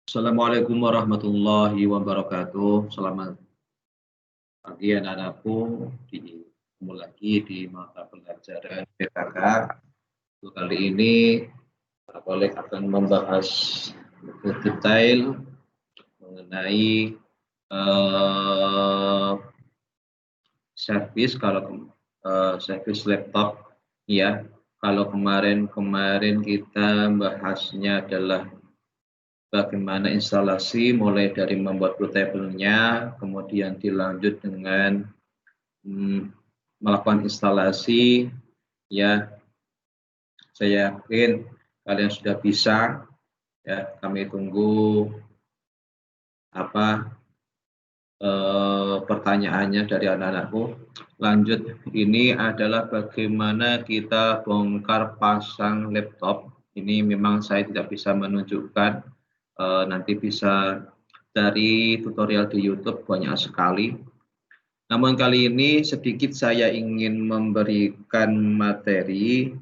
Assalamualaikum warahmatullahi wabarakatuh. Selamat pagi anak-anakku. Ketemu lagi di mata pelajaran PKK. Untuk kali ini Pak Kolek akan membahas lebih detail mengenai eh, servis servis laptop ya. Kalau kemarin kita bahasnya adalah bagaimana instalasi mulai dari membuat bootable-nya, kemudian dilanjut dengan melakukan instalasi. Ya, saya yakin kalian sudah bisa. Ya, kami tunggu pertanyaannya dari anak-anakku. Lanjut, ini adalah bagaimana kita bongkar pasang laptop. Ini memang saya tidak bisa menunjukkan. Nanti bisa dari tutorial di YouTube banyak sekali. Namun kali ini sedikit saya ingin memberikan materi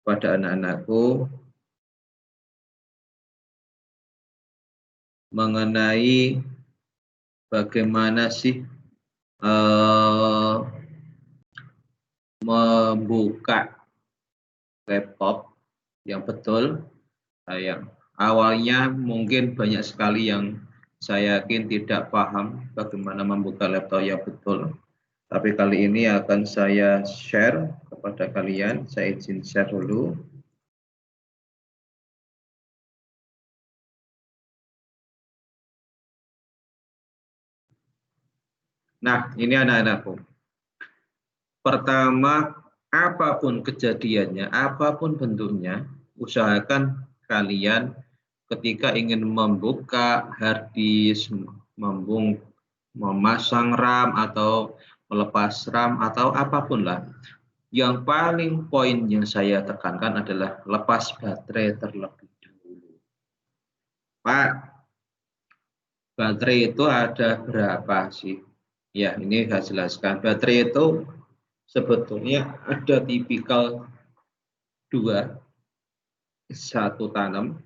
pada anak-anakku mengenai bagaimana sih membuka laptop yang betul. Yang awalnya mungkin banyak sekali yang saya yakin tidak paham bagaimana membuka laptop yang betul. Tapi kali ini akan saya share kepada kalian. Saya izin share dulu. Nah, ini anak-anakku. Pertama, apapun kejadiannya, apapun bentuknya, usahakan kalian ketika ingin membuka hard disk, memasang RAM atau melepas RAM atau apapun lah. Yang paling poin yang saya tekankan adalah lepas baterai terlebih dahulu. Pak, baterai itu ada berapa sih? Ya, ini saya jelaskan. Baterai itu sebetulnya ada tipikal dua, satu tanam.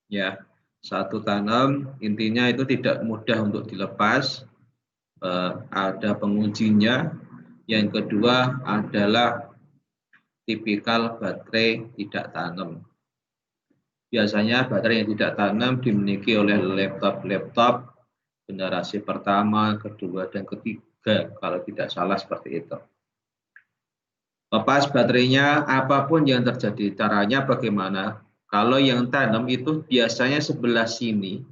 Ya, satu tanam intinya itu tidak mudah untuk dilepas. Ada penguncinya. Yang kedua adalah tipikal baterai tidak tanam. Biasanya baterai yang tidak tanam dimiliki oleh laptop generasi pertama, kedua, dan ketiga, kalau tidak salah seperti itu. Lepas baterainya, apapun yang terjadi, caranya bagaimana? Kalau yang tanam itu biasanya sebelah sini,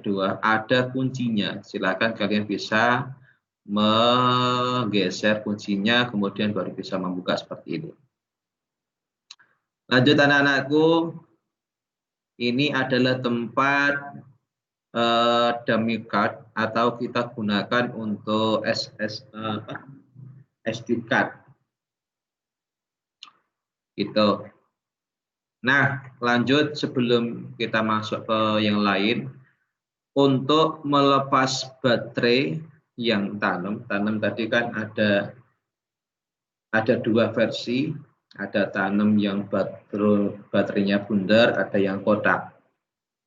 dua, ada kuncinya. Silakan kalian bisa menggeser kuncinya, kemudian baru bisa membuka seperti ini. Lanjut anak-anakku, ini adalah tempat dummy card atau kita gunakan untuk SD card. Gitu. Nah, lanjut sebelum kita masuk ke yang lain, untuk melepas baterai yang tanam tadi kan ada dua versi, ada tanam yang baterainya bundar, ada yang kotak.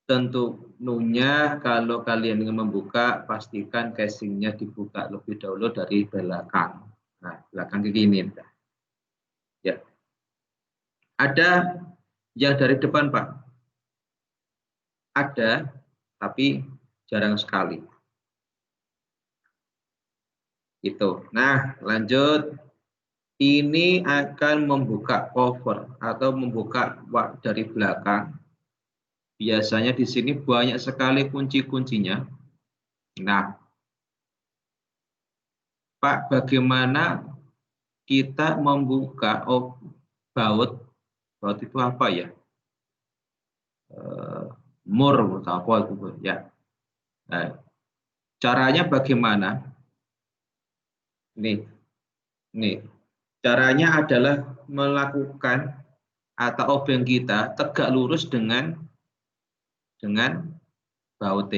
Tentunya kalau kalian ingin membuka, pastikan casingnya dibuka lebih dahulu dari belakang. Nah, belakang ke gini. Ya. Ada yang dari depan, Pak. Ada, tapi jarang sekali. Itu. Nah, lanjut. Ini akan membuka cover atau membuka dari belakang. Biasanya di sini banyak sekali kunci-kuncinya. Nah, Pak, bagaimana kita membuka baut? Baut itu apa ya? Mur atau apa itu ya. Nah, caranya bagaimana? Nih. Caranya adalah melakukan atau obeng kita tegak lurus dengan baut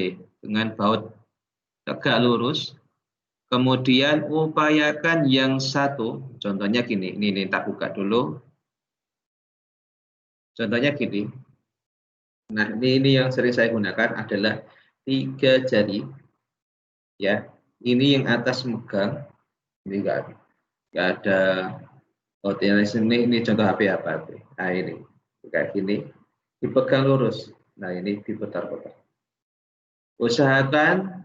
tegak lurus. Kemudian upayakan yang satu, contohnya gini, ini tak buka dulu. Contohnya gini, Nah, ini yang sering saya gunakan adalah 3 jari, ya. Ini yang atas megang, ini enggak ada. Oh, ini contoh HP apa? Nah, ini kayak gini, dipegang lurus. Nah, ini diputar-putar. Usahakan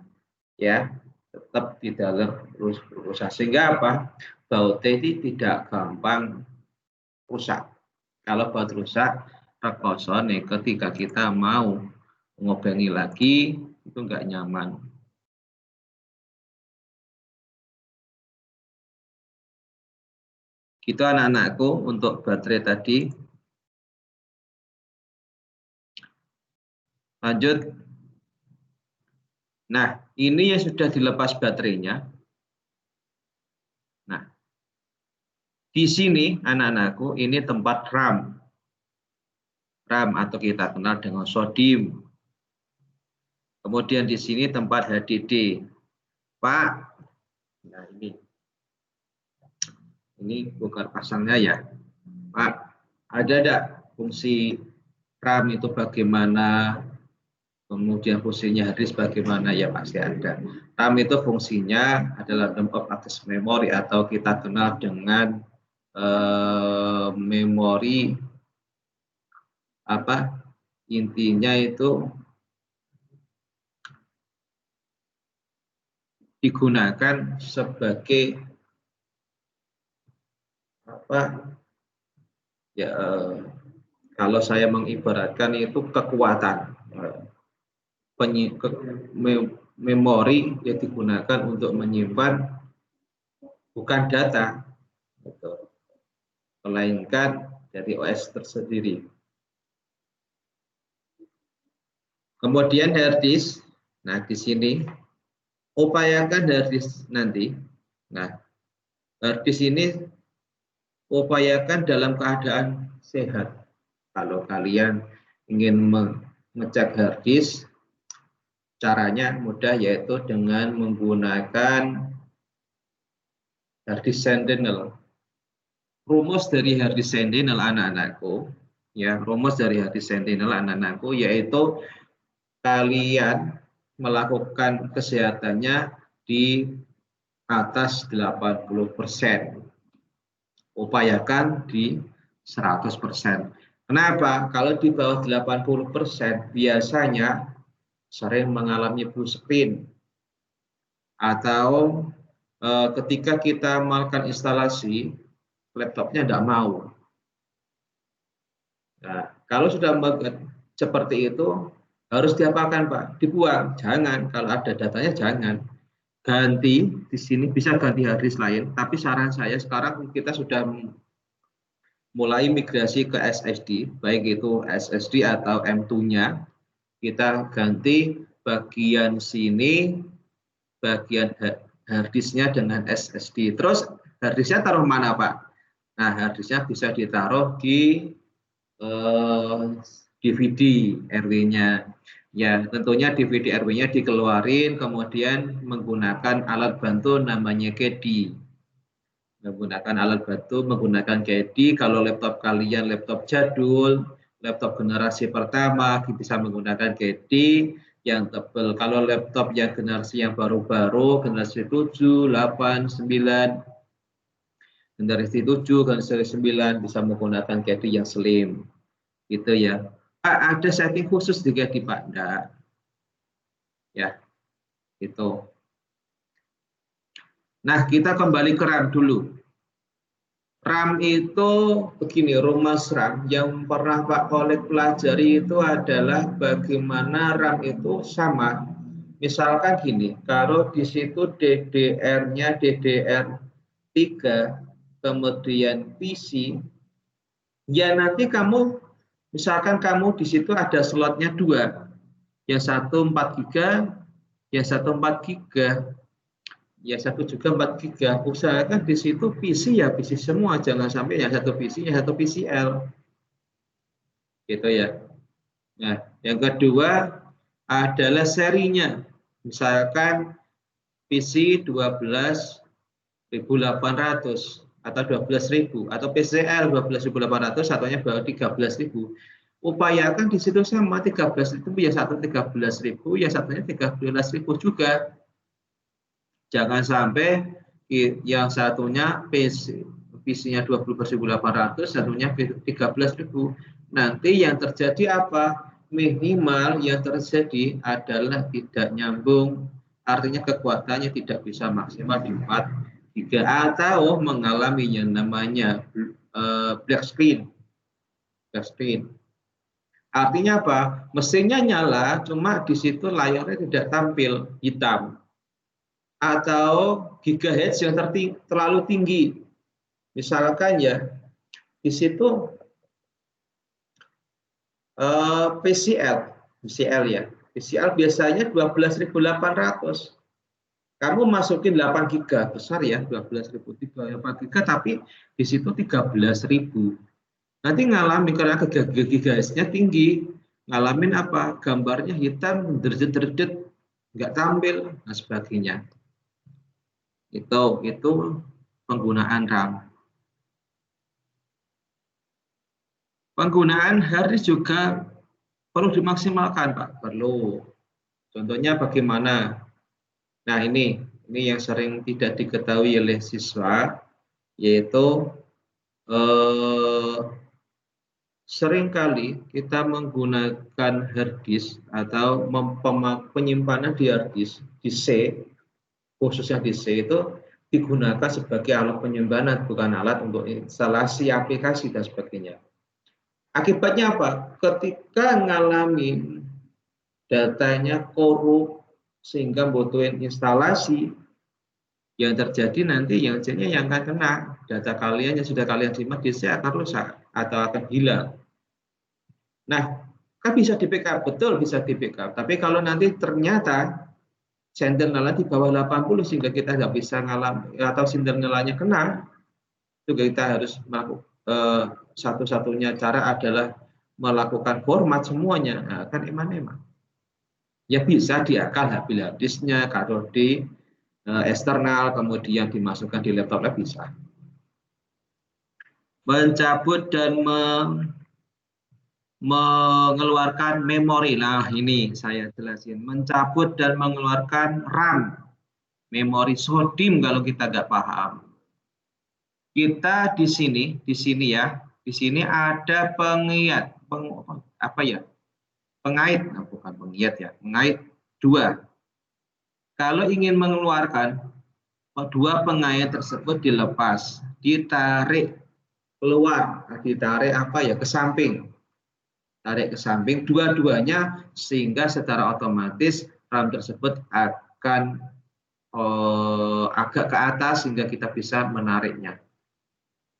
ya tetap di dalam rusak, sehingga apa? Baut ini tidak gampang rusak. Kalau baut rusak, rekoso nih ketika kita mau ngobengi lagi itu enggak nyaman. Gitu anak-anakku untuk baterai tadi. Lanjut. Nah, ini yang sudah dilepas baterainya. Nah, di sini anak-anakku ini tempat RAM. RAM atau kita kenal dengan sodium. Kemudian di sini tempat HDD. Pak, nah ini bukan pasangnya ya. Pak, ada enggak fungsi RAM itu bagaimana? Kemudian fungsinya hard disk bagaimana? Ya pasti ada. RAM itu fungsinya adalah tempat akses memori atau kita kenal dengan memori apa? Intinya itu digunakan sebagai apa? Ya kalau saya mengibaratkan itu kekuatan. Memori yang digunakan untuk menyimpan bukan data, melainkan dari OS tersendiri. Kemudian hard disk, nah di sini upayakan hard disk nanti. Nah, hard disk ini upayakan dalam keadaan sehat. Kalau kalian ingin mengecek hard disk, caranya mudah, yaitu dengan menggunakan hard disk Sentinel. Rumus dari hard disk Sentinel anak-anakku, ya, rumus dari hard disk Sentinel anak-anakku yaitu kalian melakukan kesehatannya di atas 80%. Upayakan di 100%. Kenapa? Kalau di bawah 80% biasanya sering mengalami blue screen atau ketika kita melakukan instalasi laptopnya tidak mau. Nah, kalau sudah seperti itu harus diapakan, Pak? Dibuang. Jangan, kalau ada datanya jangan. Ganti di sini, bisa ganti hard disk lain, tapi saran saya sekarang kita sudah mulai migrasi ke SSD, baik itu SSD atau M2-nya. Kita ganti bagian sini, bagian hard disk-nya dengan SSD. Terus hard disk-nya taruh mana, Pak? Nah, hard disk-nya bisa ditaruh di DVD RW-nya. Ya, tentunya DVD RW-nya dikeluarin, kemudian menggunakan alat bantu namanya CADI. Menggunakan alat bantu, menggunakan CADI. Kalau laptop kalian laptop jadul, laptop generasi pertama, bisa menggunakan CADI yang tebal. Kalau laptop yang generasi yang baru-baru, generasi 7, 8, 9, generasi 7, generasi 9 bisa menggunakan CADI yang slim. Gitu ya. Pak, ada setting khusus di CADI, Pak? Enggak. Ya, itu. Nah, kita kembali ke RAM dulu. RAM itu begini, rumus RAM yang pernah Pak Khalid pelajari itu adalah bagaimana RAM itu sama. Misalkan gini, kalau di situ DDR-nya DDR3, kemudian PC, ya nanti kamu, misalkan kamu di situ ada slotnya 2, yang satu 4 GB, yang satu 4 GB. Ya 1 juga 4 GB. Usahakan di situ PC ya PC semua, jangan sampai yang satu PC yang satu PCL. Gitu ya. Nah, yang kedua adalah serinya. Misalkan PC 12.800 atau 12.000 atau PCL 12.800, satunya baru 13.000. upayakan di situ sama 13.000 ya satu 13.000 ya satunya 13.000 juga. Jangan sampai yang satunya PC-nya 12.800, satunya 13.000. Nanti yang terjadi apa? Minimal yang terjadi adalah tidak nyambung, artinya kekuatannya tidak bisa maksimal di 4 giga atau mengalami yang namanya black screen. Artinya apa? Mesinnya nyala, cuma di situ layarnya tidak tampil, hitam. Atau gigahertz yang terlalu tinggi. Misalkan ya, di situ PCL ya. PCL biasanya 12.800. Kamu masukin 8 giga, besar ya, 12.8 giga, tapi di situ 13.000. Nanti ngalamin karena gigahertznya tinggi, ngalamin apa? Gambarnya hitam, derjet-derjet, nggak tampil, dan sebagainya. Itu penggunaan RAM. Penggunaan hard disk juga perlu dimaksimalkan, Pak. Perlu. Contohnya bagaimana? Nah, ini yang sering tidak diketahui oleh siswa, yaitu seringkali kita menggunakan hard disk atau penyimpanan di hard disk di C, khususnya di C itu digunakan sebagai alat penyimpanan, bukan alat untuk instalasi aplikasi dan sebagainya. Akibatnya apa? Ketika ngalamin datanya korup sehingga butuhin instalasi, yang terjadi nanti yang C-nya yang akan kena, data kalian yang sudah kalian simpan di C akan rusak atau akan hilang. Nah, kan bisa di backup, betul bisa di backup. Tapi kalau nanti ternyata sender-nya di bawah 80 sehingga kita nggak bisa ngalami atau sender-nya kena, juga kita harus melakukan satu-satunya cara adalah melakukan format semuanya. Nah, kan eman-eman. Ya bisa diakal hard disknya, kalau di eksternal, kemudian dimasukkan di laptop bisa. Mencabut dan mengeluarkan memori. Nah, ini saya jelasin. Mencabut dan mengeluarkan RAM, memori SODIMM kalau kita nggak paham. Kita di sini ya, di sini ada pengait, pengait, nah, bukan pengiat ya, pengait 2. Kalau ingin mengeluarkan, dua pengait tersebut dilepas, ditarik keluar, ditarik ke samping, tarik ke samping dua-duanya sehingga secara otomatis RAM tersebut akan agak ke atas sehingga kita bisa menariknya.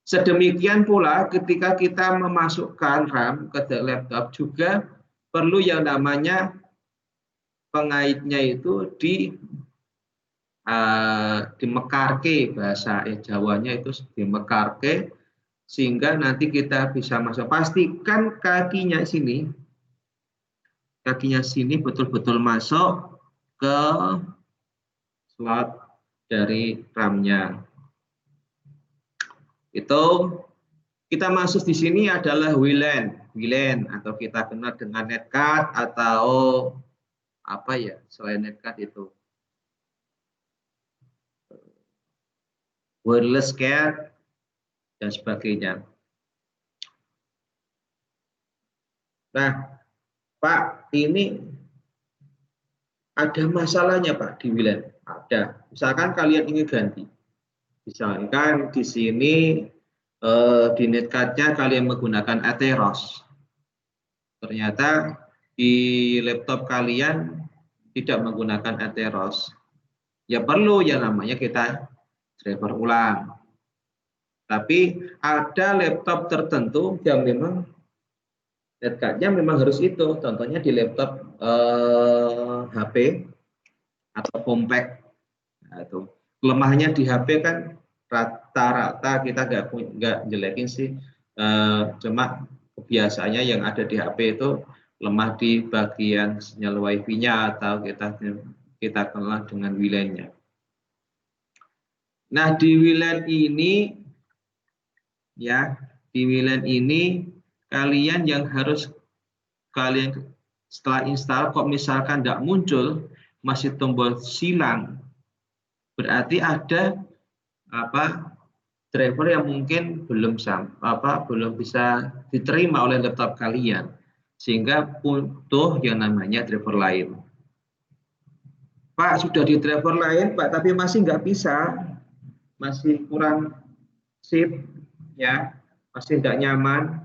Sedemikian pula ketika kita memasukkan RAM ke laptop juga perlu yang namanya pengaitnya itu dimekarke, bahasa Jawanya itu dimekarke sehingga nanti kita bisa masuk. Pastikan kakinya sini betul-betul masuk ke slot dari RAM-nya. Itu kita masuk di sini adalah WLAN atau kita kenal dengan netcard atau selain netcard itu wireless card dan sebagainya. Nah, Pak, ini ada masalahnya Pak di WLAN. Ada. Misalkan kalian ingin ganti. Misalkan di sini di netcard-nya kalian menggunakan Atheros. Ternyata di laptop kalian tidak menggunakan Atheros. Ya perlu yang namanya kita driver ulang. Tapi ada laptop tertentu yang memang netcard-nya memang harus itu. Contohnya di laptop HP atau compact. Nah, itu. Kelemahannya di HP kan rata-rata kita nggak jelekin sih, cuma biasanya yang ada di HP itu lemah di bagian sinyal WiFi-nya atau kita kenal dengan WLAN-nya. Nah, di WLAN ini ya, kalian yang harus kalian setelah install kok misalkan tidak muncul, masih tombol silang, berarti ada driver yang mungkin belum bisa diterima oleh laptop kalian, sehingga butuh yang namanya driver lain. Pak, sudah di driver lain, Pak, tapi masih nggak bisa, masih kurang sip, ya, masih nggak nyaman.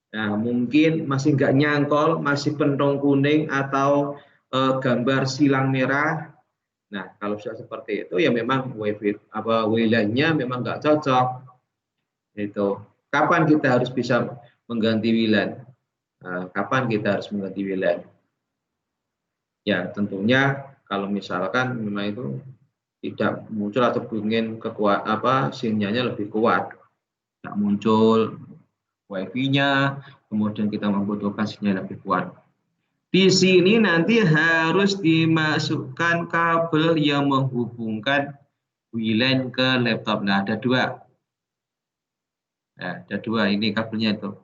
Nah, mungkin masih nggak nyangkol, masih pentong kuning atau gambar silang merah. Nah, kalau sudah seperti itu ya memang WLAN-nya memang nggak cocok. Itu. Kapan kita harus bisa mengganti WLAN? Kapan kita harus mengganti WLAN? Ya, tentunya kalau misalkan memang itu tidak muncul atau ingin sinyalnya lebih kuat, tidak muncul WiFi-nya, kemudian kita membutuhkan sinyal lebih kuat. Di sini nanti harus dimasukkan kabel yang menghubungkan WLAN ke laptop. Nah, ada dua. Nah, ada dua ini kabelnya itu.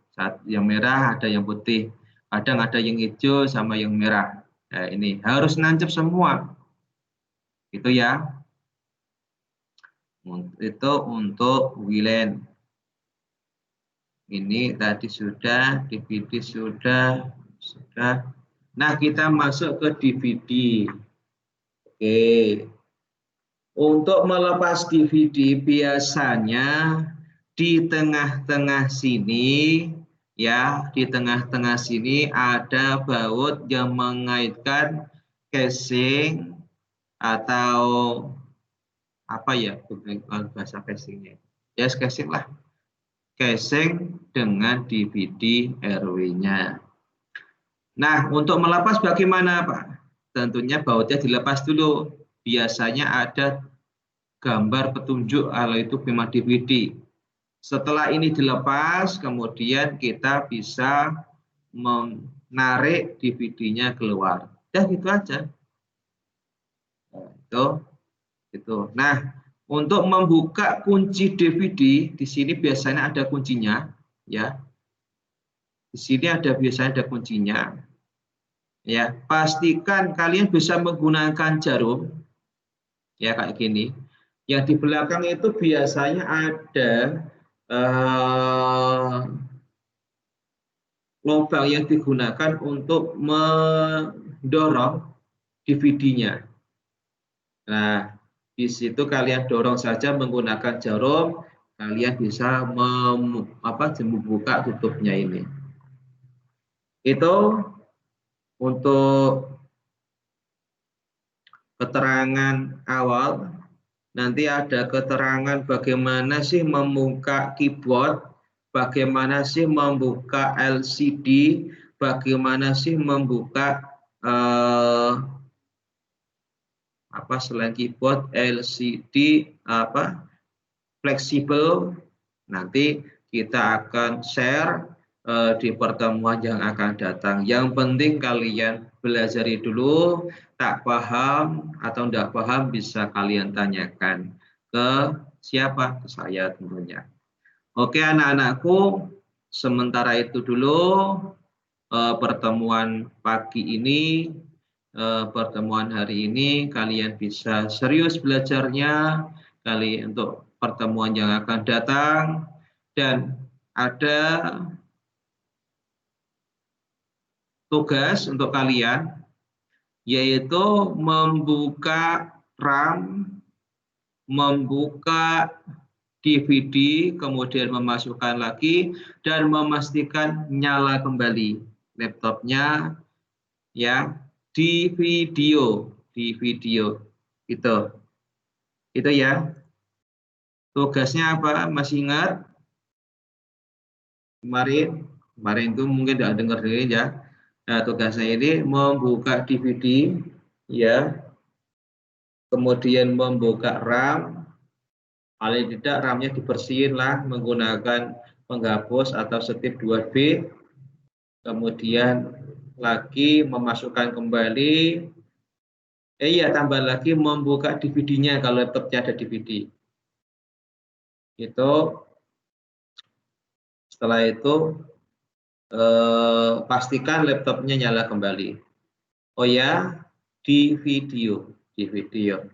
Yang merah, ada yang putih. Kadang ada yang hijau sama yang merah. Nah, ini harus nancep semua. Itu ya. Itu untuk WLAN. Ini tadi sudah, DVD sudah. Nah, kita masuk ke DVD. Oke. Untuk melepas DVD biasanya di tengah-tengah sini, ya, di tengah-tengah sini ada baut yang mengaitkan casing atau apa ya bahasa casingnya? Ya, casing lah. Casing dengan DVD RW-nya. Nah, untuk melepas bagaimana, Pak? Tentunya bautnya dilepas dulu. Biasanya ada gambar petunjuk kalau itu memang DVD. Setelah ini dilepas, kemudian kita bisa menarik DVD-nya keluar. Dan gitu aja. Itu. Nah, untuk membuka kunci DVD, di sini biasanya ada kuncinya, ya. Di sini biasanya ada kuncinya. Ya, pastikan kalian bisa menggunakan jarum, ya kayak gini. Yang di belakang itu biasanya ada lubang yang digunakan untuk mendorong DVD-nya. Nah, di situ kalian dorong saja menggunakan jarum, kalian bisa membuka tutupnya ini. Itu untuk keterangan awal. Nanti ada keterangan bagaimana sih membuka keyboard, bagaimana sih membuka LCD, bagaimana sih membuka selain keyboard, LCD, fleksibel. Nanti kita akan share di pertemuan yang akan datang. Yang penting kalian belajari dulu, tak paham atau tidak paham bisa kalian tanyakan ke siapa? Ke saya tentunya. Oke anak-anakku, sementara itu dulu pertemuan pagi ini, pertemuan hari ini kalian bisa serius belajarnya untuk pertemuan yang akan datang, dan ada tugas untuk kalian yaitu membuka RAM, membuka DVD, kemudian memasukkan lagi dan memastikan nyala kembali laptopnya, ya, di video itu ya. Tugasnya apa? Masih ingat? Kemarin itu mungkin tidak dengar diri ya. Nah, tugasnya ini membuka DVD, ya, kemudian membuka RAM. Paling tidak RAM-nya dibersihin lah menggunakan penghapus atau setip 2B. Kemudian lagi memasukkan kembali. Iya, tambah lagi membuka DVD-nya kalau laptopnya ada DVD. Itu setelah itu pastikan laptopnya nyala kembali. Oh ya, di video.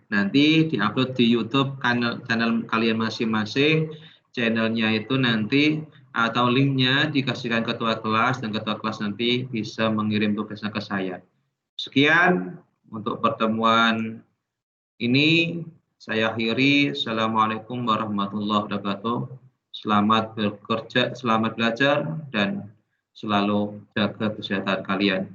Nanti diupload di YouTube channel kalian masing-masing. Channelnya itu nanti atau linknya dikasihkan ketua kelas dan ketua kelas nanti bisa mengirim tugasnya ke saya. Sekian untuk pertemuan ini. Saya akhiri. Assalamualaikum warahmatullahi wabarakatuh. Selamat bekerja, selamat belajar, dan selalu jaga kesehatan kalian.